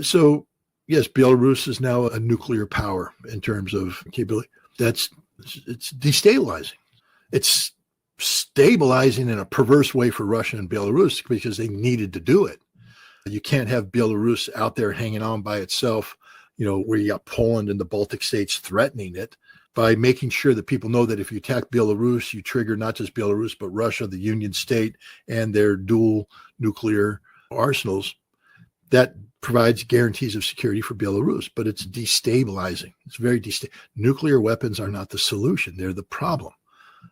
So, yes, Belarus is now a nuclear power in terms of capability. It's destabilizing. It's stabilizing in a perverse way for Russia and Belarus because they needed to do it. You can't have Belarus out there hanging on by itself, where you got Poland and the Baltic states threatening it, by making sure that people know that if you attack Belarus, you trigger not just Belarus, but Russia, the Union State, and their dual nuclear arsenals. That provides guarantees of security for Belarus, but it's destabilizing. It's very nuclear weapons are not the solution. They're the problem.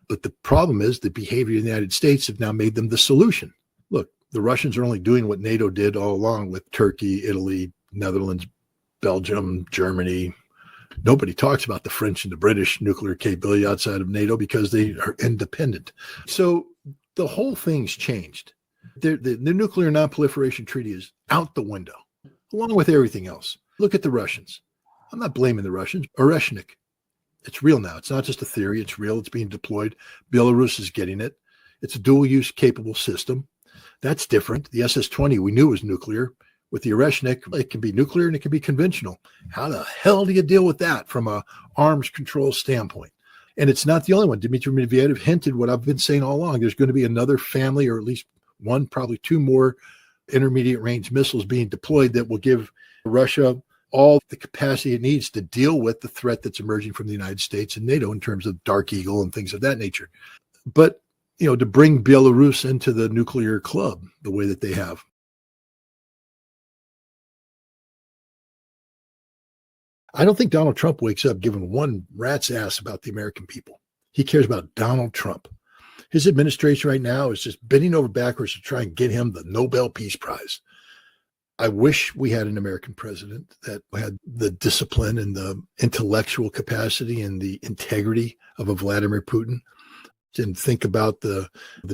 But the problem is the behavior of the United States have now made them the solution. Look, the Russians are only doing what NATO did all along with Turkey, Italy, Netherlands, Belgium, Germany. Nobody talks about the French and the British nuclear capability outside of NATO because they are independent. So the whole thing's changed. The Nuclear Non-Proliferation Treaty is out the window, along with everything else. Look at the Russians. I'm not blaming the Russians. Oreshnik. It's real now. It's not just a theory. It's real. It's being deployed. Belarus is getting it. It's a dual-use capable system. That's different. The SS-20 we knew was nuclear. With the Oreshnik, it can be nuclear and it can be conventional. How the hell do you deal with that from a arms control standpoint? And it's not the only one. Dmitry Medvedev hinted what I've been saying all along. There's going to be another family, or at least one, probably two more intermediate range missiles being deployed that will give Russia all the capacity it needs to deal with the threat that's emerging from the United States and NATO in terms of Dark Eagle and things of that nature. But, to bring Belarus into the nuclear club the way that they have. I don't think Donald Trump wakes up giving one rat's ass about the American people. He cares about Donald Trump. His administration right now is just bending over backwards to try and get him the Nobel Peace Prize. I wish we had an American president that had the discipline and the intellectual capacity and the integrity of a Vladimir Putin, and think about the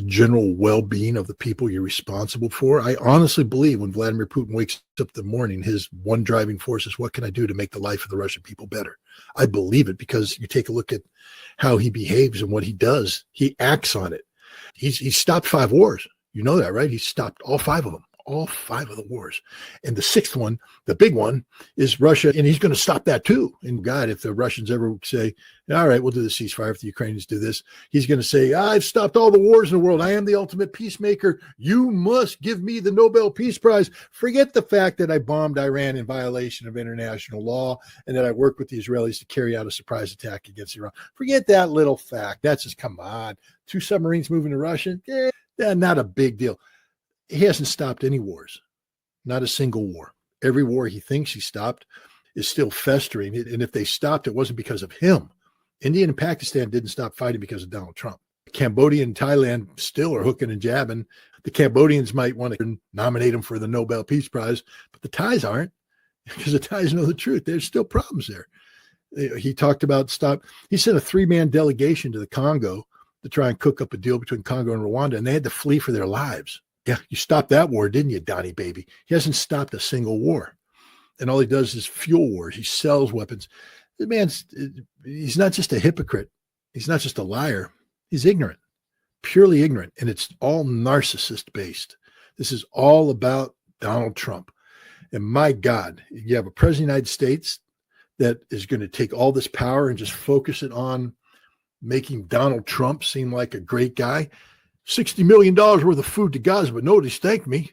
general well-being of the people you're responsible for. I honestly believe when Vladimir Putin wakes up in the morning, his one driving force is, what can I do to make the life of the Russian people better? I believe it because you take a look at how he behaves and what he does. He acts on it. He's stopped 5 wars. You know that, right? He stopped all 5 of them. All 5 of the wars. And the 6th one, the big one, is Russia, and he's going to stop that too. And God, if the Russians ever say, all right, we'll do the ceasefire if the Ukrainians do this, he's going to say, I've stopped all the wars in the world. I am the ultimate peacemaker. You must give me the Nobel Peace Prize. Forget the fact that I bombed Iran in violation of international law and that I worked with the Israelis to carry out a surprise attack against Iran. Forget that little fact. That's just, come on. 2 submarines moving to Russia? Not a big deal. He hasn't stopped any wars, not a single war. Every war he thinks he stopped is still festering. And if they stopped, it wasn't because of him. India and Pakistan didn't stop fighting because of Donald Trump. Cambodia and Thailand still are hooking and jabbing. The Cambodians might want to nominate him for the Nobel Peace Prize, but the Thais aren't, because the Thais know the truth. There's still problems there. He talked about he sent a 3-man delegation to the Congo to try and cook up a deal between Congo and Rwanda, and they had to flee for their lives. Yeah, you stopped that war, didn't you, Donnie baby? He hasn't stopped a single war. And all he does is fuel wars. He sells weapons. The he's not just a hypocrite. He's not just a liar. He's ignorant, purely ignorant. And it's all narcissist based. This is all about Donald Trump. And my God, you have a president of the United States that is going to take all this power and just focus it on making Donald Trump seem like a great guy. $60 million worth of food to Gaza, but nobody's thanked me.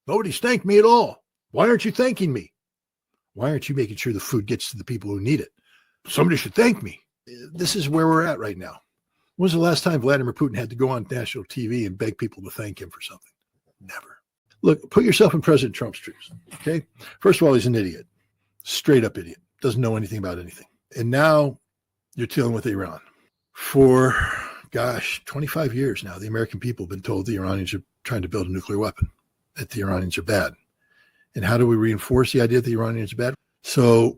Nobody's thanked me at all. Why aren't you thanking me? Why aren't you making sure the food gets to the people who need it? Somebody should thank me. This is where we're at right now. When was the last time Vladimir Putin had to go on national TV and beg people to thank him for something? Never. Look, put yourself in President Trump's shoes, okay? First of all, he's an idiot. Straight up idiot. Doesn't know anything about anything. And now you're dealing with Iran. For 25 years now, the American people have been told the Iranians are trying to build a nuclear weapon, that the Iranians are bad. And how do we reinforce the idea that the Iranians are bad? So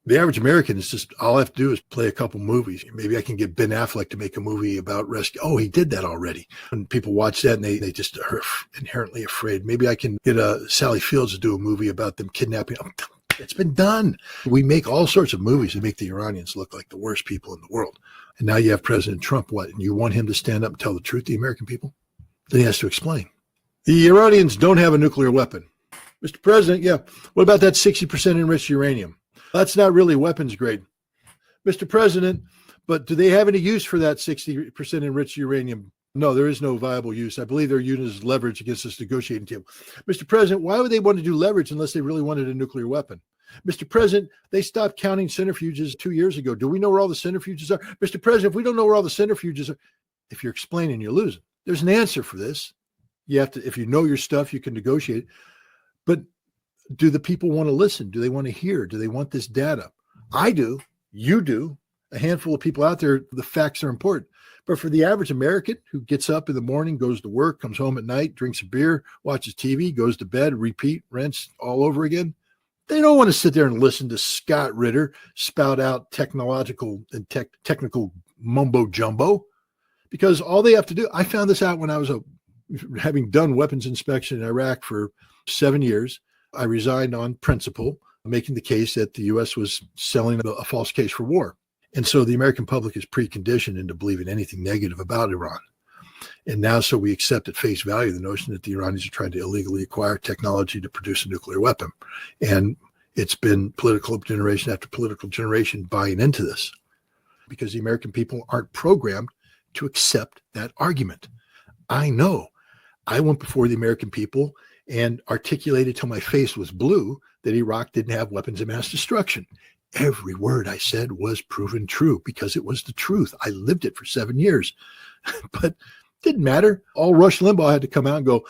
the average American is just, all I have to do is play a couple movies. Maybe I can get Ben Affleck to make a movie about rescue. Oh, he did that already. And people watch that and they just are inherently afraid. Maybe I can get Sally Fields to do a movie about them kidnapping. Oh, it's been done. We make all sorts of movies that make the Iranians look like the worst people in the world. And now you have President Trump, what? And you want him to stand up and tell the truth to the American people? Then he has to explain. The Iranians don't have a nuclear weapon. Mr. President, yeah, what about that 60% enriched uranium? That's not really weapons grade. Mr. President, but do they have any use for that 60% enriched uranium? No, there is no viable use. I believe they're using it as leverage against this negotiating table. Mr. President, why would they want to do leverage unless they really wanted a nuclear weapon? Mr. President, they stopped counting centrifuges 2 years ago. Do we know where all the centrifuges are? Mr. President, if we don't know where all the centrifuges are, if you're explaining, you're losing. There's an answer for this. You have to, if you know your stuff, you can negotiate. But do the people want to listen? Do they want to hear? Do they want this data? I do. You do. A handful of people out there, the facts are important. But for the average American who gets up in the morning, goes to work, comes home at night, drinks a beer, watches TV, goes to bed, repeat, rinse all over again, they don't want to sit there and listen to Scott Ritter spout out technological and technical mumbo jumbo, because all they have to do, I found this out when I was having done weapons inspection in Iraq for 7 years. I resigned on principle, making the case that the U.S. was selling a false case for war. And so the American public is preconditioned into believing anything negative about Iran. And now, so we accept at face value the notion that the Iranians are trying to illegally acquire technology to produce a nuclear weapon. And it's been political generation after political generation buying into this, because the American people aren't programmed to accept that argument. I know. I went before the American people and articulated till my face was blue that Iraq didn't have weapons of mass destruction. Every word I said was proven true because it was the truth. I lived it for 7 years, but didn't matter. All Rush Limbaugh had to come out and go,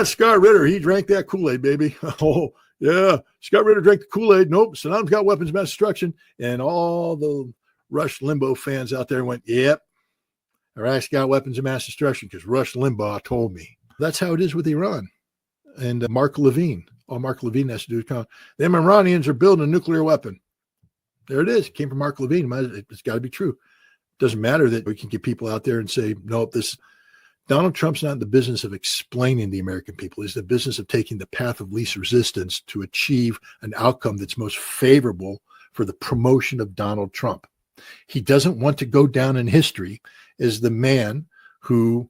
Scott Ritter, he drank that Kool-Aid, baby. Oh, yeah, Scott Ritter drank the Kool-Aid. Nope, Saddam's got weapons of mass destruction. And all the Rush Limbaugh fans out there went, yep, Iraq's got weapons of mass destruction because Rush Limbaugh told me. That's how it is with Iran. And Mark Levine, all Mark Levine has to do is count, them Iranians are building a nuclear weapon. There it is. It came from Mark Levine. It's got to be true. It doesn't matter that we can get people out there and say, no, Donald Trump's not in the business of explaining to the American people. He's in the business of taking the path of least resistance to achieve an outcome that's most favorable for the promotion of Donald Trump. He doesn't want to go down in history as the man who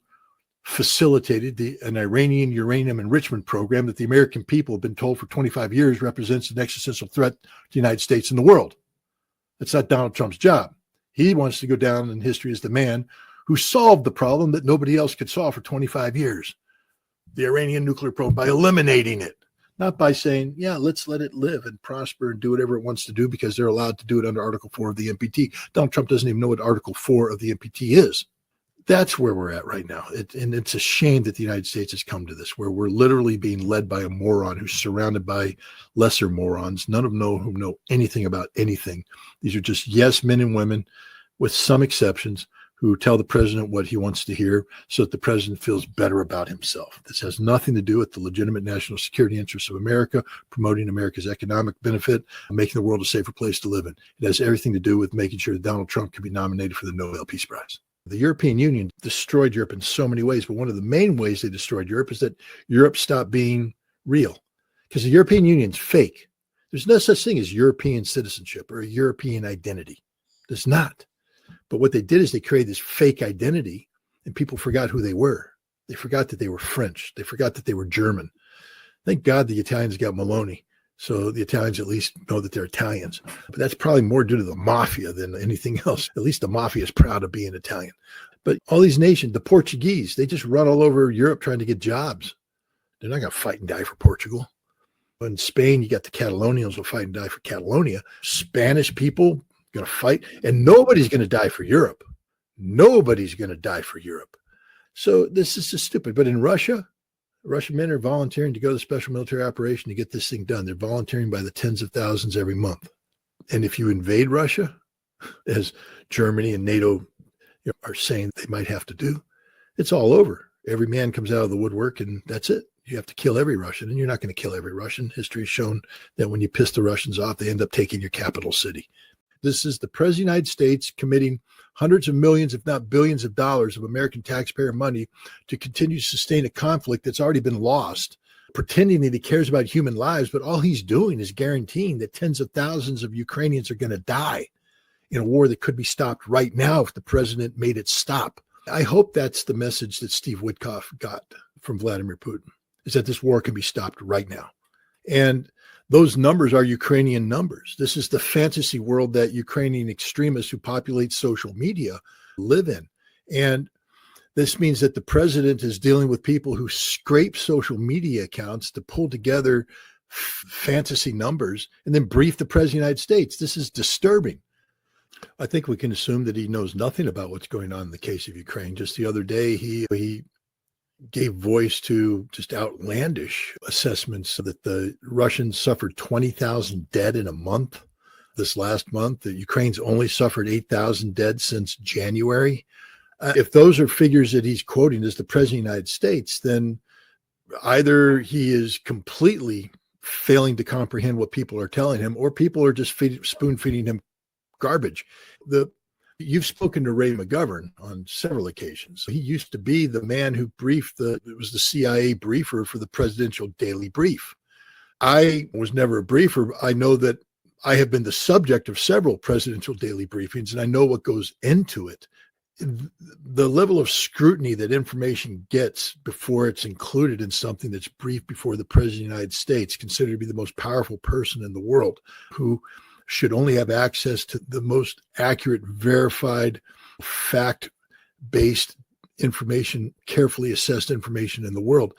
facilitated an Iranian uranium enrichment program that the American people have been told for 25 years represents an existential threat to the United States and the world. That's not Donald Trump's job. He wants to go down in history as the man who solved the problem that nobody else could solve for 25 years, the Iranian nuclear program, by eliminating it, not by saying, yeah, let's let it live and prosper and do whatever it wants to do because they're allowed to do it under Article 4 of the NPT. Donald Trump doesn't even know what Article 4 of the NPT is. That's where we're at right now. And it's a shame that the United States has come to this, where we're literally being led by a moron who's surrounded by lesser morons, none of them who know anything about anything. These are just yes men and women, with some exceptions, who tell the president what he wants to hear so that the president feels better about himself. This has nothing to do with the legitimate national security interests of America, promoting America's economic benefit, making the world a safer place to live in. It has everything to do with making sure that Donald Trump can be nominated for the Nobel Peace Prize. The European Union destroyed Europe in so many ways, but one of the main ways they destroyed Europe is that Europe stopped being real, because the European Union's fake. There's no such thing as European citizenship or a European identity. There's not. But what they did is they created this fake identity, and people forgot who they were. They forgot that they were French. They forgot that they were German. Thank God the Italians got Maloney, so the Italians at least know that they're Italians. But that's probably more due to the mafia than anything else. At least the mafia is proud of being Italian. But all these nations, the Portuguese, they just run all over Europe trying to get jobs. They're not going to fight and die for Portugal. In Spain, you got the Catalonians will fight and die for Catalonia. Spanish people going to fight, and nobody's going to die for Europe. Nobody's going to die for Europe. So this is just stupid. But in Russia, Russian men are volunteering to go to the special military operation to get this thing done. They're volunteering by the tens of thousands every month. And if you invade Russia, as Germany and NATO are saying they might have to do, it's all over. Every man comes out of the woodwork, and that's it. You have to kill every Russian, and you're not going to kill every Russian. History has shown that when you piss the Russians off, they end up taking your capital city. This is the President of the United States committing hundreds of millions, if not billions of dollars of American taxpayer money to continue to sustain a conflict that's already been lost, pretending that he cares about human lives, but all he's doing is guaranteeing that tens of thousands of Ukrainians are going to die in a war that could be stopped right now if the president made it stop. I hope that's the message that Steve Witkoff got from Vladimir Putin, is that this war can be stopped right now. And those numbers are Ukrainian numbers. This is the fantasy world that Ukrainian extremists who populate social media live in. And this means that the president is dealing with people who scrape social media accounts to pull together fantasy numbers and then brief the president of the United States. This is disturbing. I think we can assume that he knows nothing about what's going on in the case of Ukraine. Just the other day, he gave voice to just outlandish assessments that the Russians suffered 20,000 dead in a month. This last month, that Ukraine's only suffered 8,000 dead since January. If those are figures that he's quoting as the president of the United States, then either he is completely failing to comprehend what people are telling him, or people are just spoon feeding him garbage. You've spoken to Ray McGovern on several occasions. He used to be the man who briefed it was the CIA briefer for the presidential daily brief. I was never a briefer. I know that I have been the subject of several presidential daily briefings, and I know what goes into it. The level of scrutiny that information gets before it's included in something that's briefed before the president of the United States, considered to be the most powerful person in the world, who should only have access to the most accurate, verified, fact-based information, carefully assessed information in the world,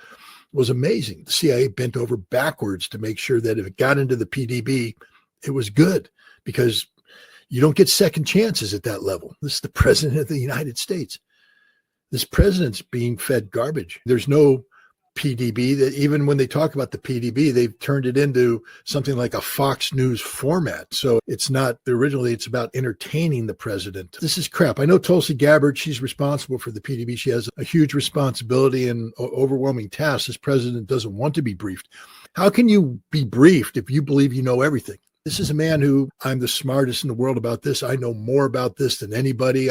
was amazing. The CIA bent over backwards to make sure that if it got into the PDB, it was good, because you don't get second chances at that level. This is the president of the United States. This president's being fed garbage. There's no PDB. That even when they talk about the PDB, they've turned it into something like a Fox News format. So it's not, originally it's about entertaining the president. This is crap. I know Tulsi Gabbard, she's responsible for the PDB. She has a huge responsibility and overwhelming task. This president doesn't want to be briefed. How can you be briefed if you believe you know everything? This is a man who, I'm the smartest in the world about this. I know more about this than anybody.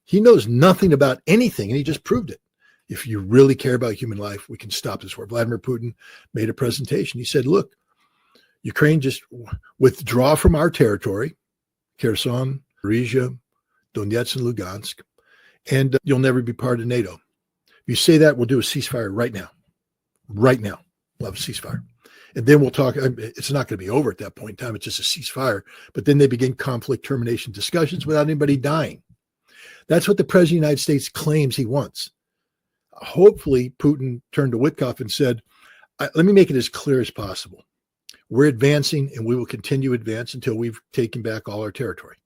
He knows nothing about anything, and he just proved it. If you really care about human life, we can stop this war. Vladimir Putin made a presentation. He said, look, Ukraine, just withdraw from our territory, Kherson, Zaporizhzhia, Donetsk, and Lugansk, and you'll never be part of NATO. If you say that, we'll do a ceasefire right now. Right now, we'll have a ceasefire. And then we'll talk. It's not going to be over at that point in time. It's just a ceasefire. But then they begin conflict termination discussions without anybody dying. That's what the president of the United States claims he wants. Hopefully, Putin turned to Witkoff and said, let me make it as clear as possible. We're advancing, and we will continue to advance until we've taken back all our territory.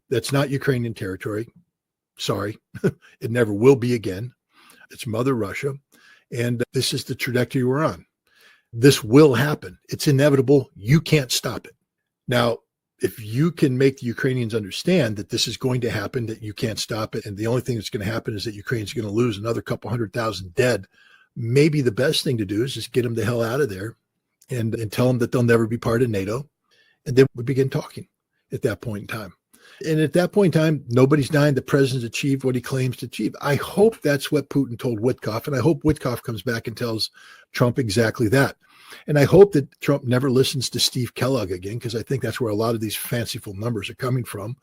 That's not Ukrainian territory. Sorry. It never will be again. It's Mother Russia. And this is the trajectory we're on. This will happen. It's inevitable. You can't stop it. Now, if you can make the Ukrainians understand that this is going to happen, that you can't stop it, and the only thing that's going to happen is that Ukraine's going to lose another couple 100,000 dead, maybe the best thing to do is just get them the hell out of there and tell them that they'll never be part of NATO. And then we begin talking at that point in time. And at that point in time, nobody's dying. The president's achieved what he claims to achieve. I hope that's what Putin told Witkoff. And I hope Witkoff comes back and tells Trump exactly that. And I hope that Trump never listens to Steve Kellogg again, because I think that's where a lot of these fanciful numbers are coming from.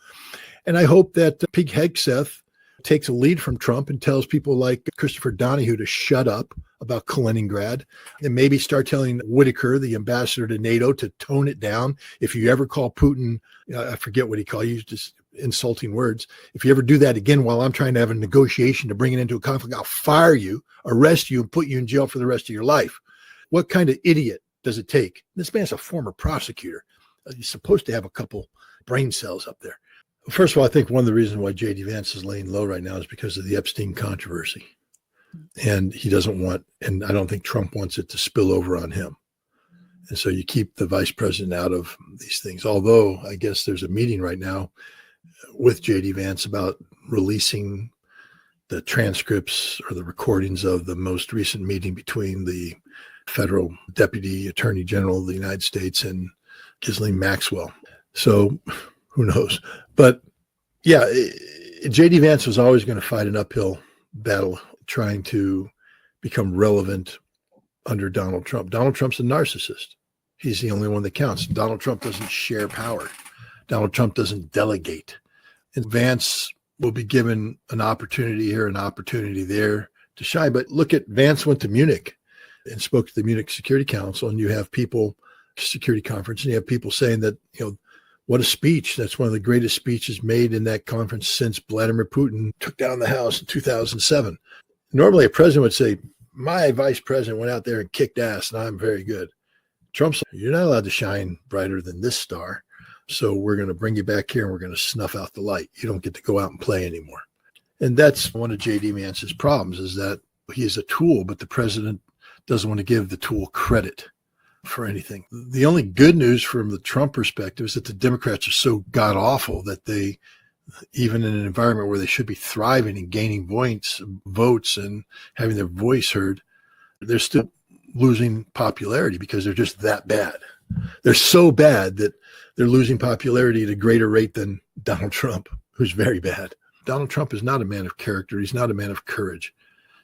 And I hope that Pete Hegseth takes a lead from Trump and tells people like Christopher Donahue to shut up about Kaliningrad, and maybe start telling Whitaker, the ambassador to NATO, to tone it down. If you ever call Putin, I forget what he called you, just insulting words. If you ever do that again while I'm trying to have a negotiation to bring it into a conflict, I'll fire you, arrest you, and put you in jail for the rest of your life. What kind of idiot does it take? This man's a former prosecutor. He's supposed to have a couple brain cells up there. First of all, I think one of the reasons why J.D. Vance is laying low right now is because of the Epstein controversy. And he doesn't want, and I don't think Trump wants it to spill over on him. And so you keep the vice president out of these things. Although I guess there's a meeting right now with J.D. Vance about releasing the transcripts or the recordings of the most recent meeting between the federal deputy attorney general of the United States and Ghislaine Maxwell. So who knows? But yeah, J.D. Vance was always going to fight an uphill battle trying to become relevant under Donald Trump. Donald Trump's a narcissist. He's the only one that counts. Donald Trump doesn't share power. Donald Trump doesn't delegate. And Vance will be given an opportunity here, an opportunity there to shine. But look at Vance went to Munich. and spoke at the Munich Security Council, and you have people, security conference, and you have people saying that, what a speech. That's one of the greatest speeches made in that conference since Vladimir Putin took down the house in 2007. Normally a president would say, my vice president went out there and kicked ass and I'm very good. Trump's like, you're not allowed to shine brighter than this star. So we're going to bring you back here and we're going to snuff out the light. You don't get to go out and play anymore. And that's one of J.D. Vance's problems, is that he is a tool, but the president doesn't want to give the tool credit for anything. The only good news from the Trump perspective is that the Democrats are so god awful that they, even in an environment where they should be thriving and gaining votes and having their voice heard, they're still losing popularity because they're just that bad. They're so bad that they're losing popularity at a greater rate than Donald Trump, who's very bad. Donald Trump is not a man of character. He's not a man of courage.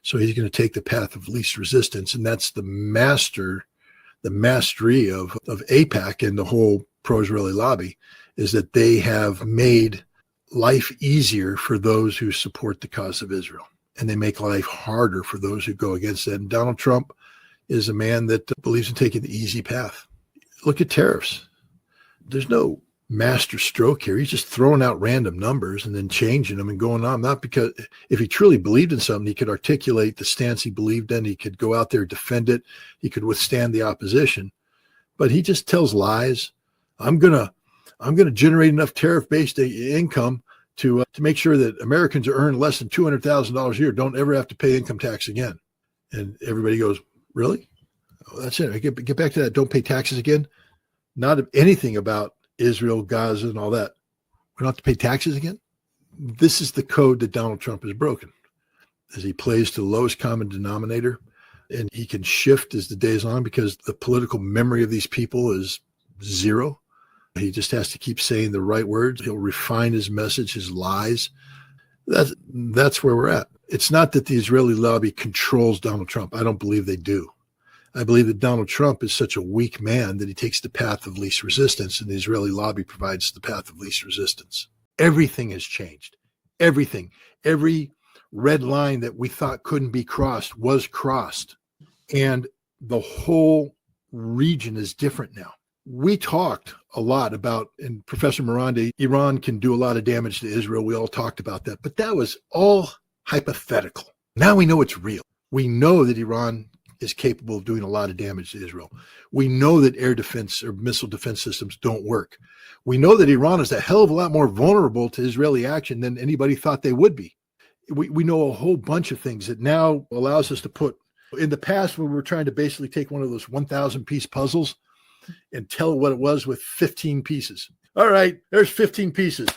So he's going to take the path of least resistance. And that's the mastery of AIPAC and the whole pro-Israeli lobby, is that they have made life easier for those who support the cause of Israel. And they make life harder for those who go against it. And Donald Trump is a man that believes in taking the easy path. Look at tariffs. There's no master stroke here. He's just throwing out random numbers and then changing them and going on. Not because if he truly believed in something, he could articulate the stance he believed in. He could go out there, defend it. He could withstand the opposition. But he just tells lies. I'm gonna generate enough tariff-based income to make sure that Americans who earn less than $200,000 a year don't ever have to pay income tax again. And everybody goes, really? Oh, that's it. I get back to that. Don't pay taxes again. Not anything about Israel, Gaza, and all that. We don't have to pay taxes again. This is the code that Donald Trump has broken, as he plays to the lowest common denominator, and he can shift as the days on because the political memory of these people is zero. He just has to keep saying the right words. He'll refine his message, his lies. That's where we're at. It's not that the Israeli lobby controls Donald Trump. I don't believe they do. I believe that Donald Trump is such a weak man that he takes the path of least resistance, and the Israeli lobby provides the path of least resistance. Everything has changed. Everything. Every red line that we thought couldn't be crossed was crossed. And the whole region is different now. We talked a lot about, and Professor Miranda, Iran can do a lot of damage to Israel. We all talked about that, but that was all hypothetical. Now we know it's real. We know that Iran is capable of doing a lot of damage to Israel. We know that air defense or missile defense systems don't work. We know that Iran is a hell of a lot more vulnerable to Israeli action than anybody thought they would be. We know a whole bunch of things that now allows us to put, in the past when we were trying to basically take one of those 1,000 piece puzzles and tell what it was with 15 pieces. All right, there's 15 pieces.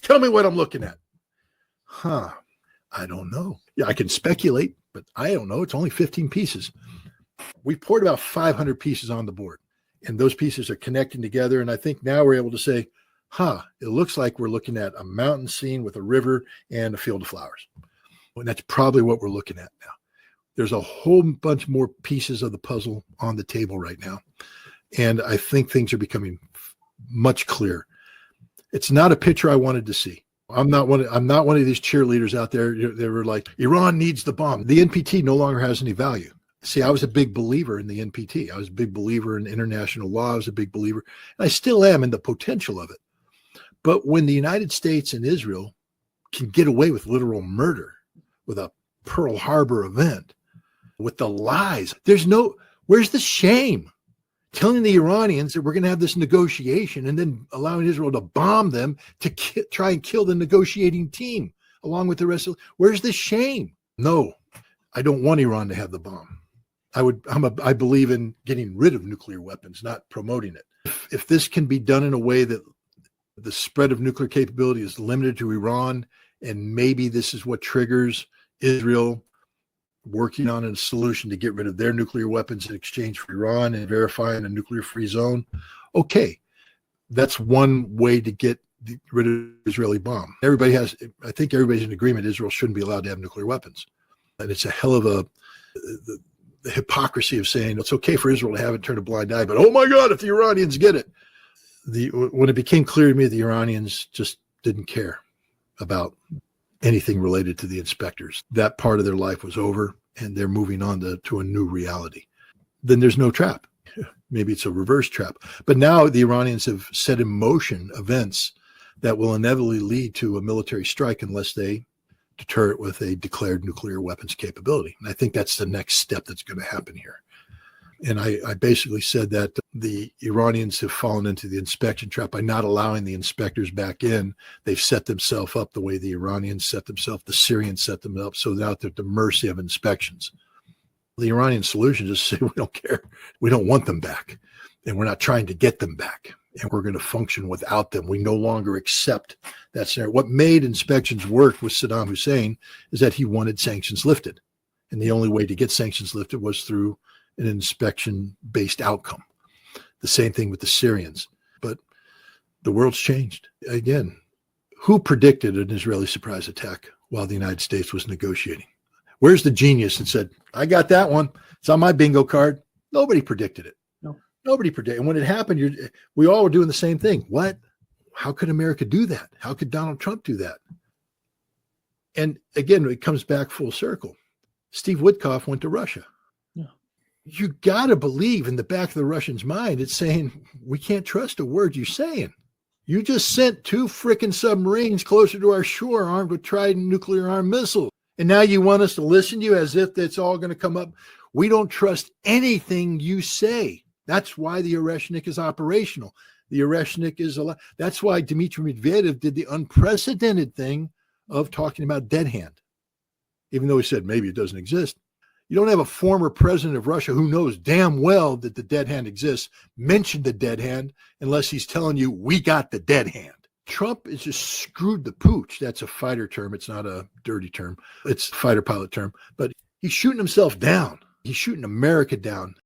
Tell me what I'm looking at. I don't know. Yeah, I can speculate, but I don't know. It's only 15 pieces. We poured about 500 pieces on the board, and those pieces are connecting together. And I think now we're able to say, it looks like we're looking at a mountain scene with a river and a field of flowers. And that's probably what we're looking at now. There's a whole bunch more pieces of the puzzle on the table right now. And I think things are becoming much clearer. It's not a picture I wanted to see. I'm not one of these cheerleaders out there. They were like, Iran needs the bomb. The NPT no longer has any value. See, I was a big believer in the NPT. I was a big believer in international law. I was a big believer, and I still am, in the potential of it. But when the United States and Israel can get away with literal murder, with a Pearl Harbor event, with the lies, where's the shame? Telling the Iranians that we're going to have this negotiation and then allowing Israel to bomb them to try and kill the negotiating team along with the rest of. Where's the shame? No, I don't want Iran to have the bomb. I believe in getting rid of nuclear weapons, not promoting it. If this can be done in a way that the spread of nuclear capability is limited to Iran, and maybe this is what triggers Israel working on a solution to get rid of their nuclear weapons in exchange for Iran and verifying a nuclear-free zone. Okay, that's one way to get rid of the Israeli bomb. I think everybody's in agreement Israel shouldn't be allowed to have nuclear weapons. And it's a hell of the hypocrisy of saying it's okay for Israel to have it, turn a blind eye, but oh my God, if the Iranians get it. When it became clear to me the Iranians just didn't care about anything related to the inspectors. That part of their life was over, and they're moving on to a new reality. then there's no trap. Maybe it's a reverse trap. But now the Iranians have set in motion events that will inevitably lead to a military strike unless they deter it with a declared nuclear weapons capability. And I think that's the next step that's going to happen here. And I basically said that the Iranians have fallen into the inspection trap by not allowing the inspectors back in. They've set themselves up the way the Iranians set themselves, the Syrians set them up, so now they're at the mercy of inspections. The Iranian solution is to say, we don't care. We don't want them back. And we're not trying to get them back. And we're going to function without them. We no longer accept that scenario. What made inspections work with Saddam Hussein is that he wanted sanctions lifted. And the only way to get sanctions lifted was through an inspection-based outcome. The same thing with the Syrians. But the world's changed. Again, who predicted an Israeli surprise attack while the United States was negotiating? Where's the genius that said, I got that one. It's on my bingo card. Nobody predicted it. No. Nobody predicted. And when it happened, we all were doing the same thing. What? How could America do that? How could Donald Trump do that? And again, it comes back full circle. Steve Witkoff went to Russia. Yeah. You got to believe in the back of the Russians' mind, it's saying, we can't trust a word you're saying. You just sent 2 frickin' submarines closer to our shore armed with Trident nuclear-armed missiles. And now you want us to listen to you as if that's all going to come up. We don't trust anything you say. That's why the Oreshnik is operational. The Oreshnik is alive. That's why Dmitry Medvedev did the unprecedented thing of talking about dead hand, even though he said maybe it doesn't exist. You don't have a former president of Russia who knows damn well that the dead hand exists mention the dead hand unless he's telling you we got the dead hand. Trump is just screwed the pooch. That's a fighter term. It's not a dirty term. It's a fighter pilot term. But he's shooting himself down. He's shooting America down.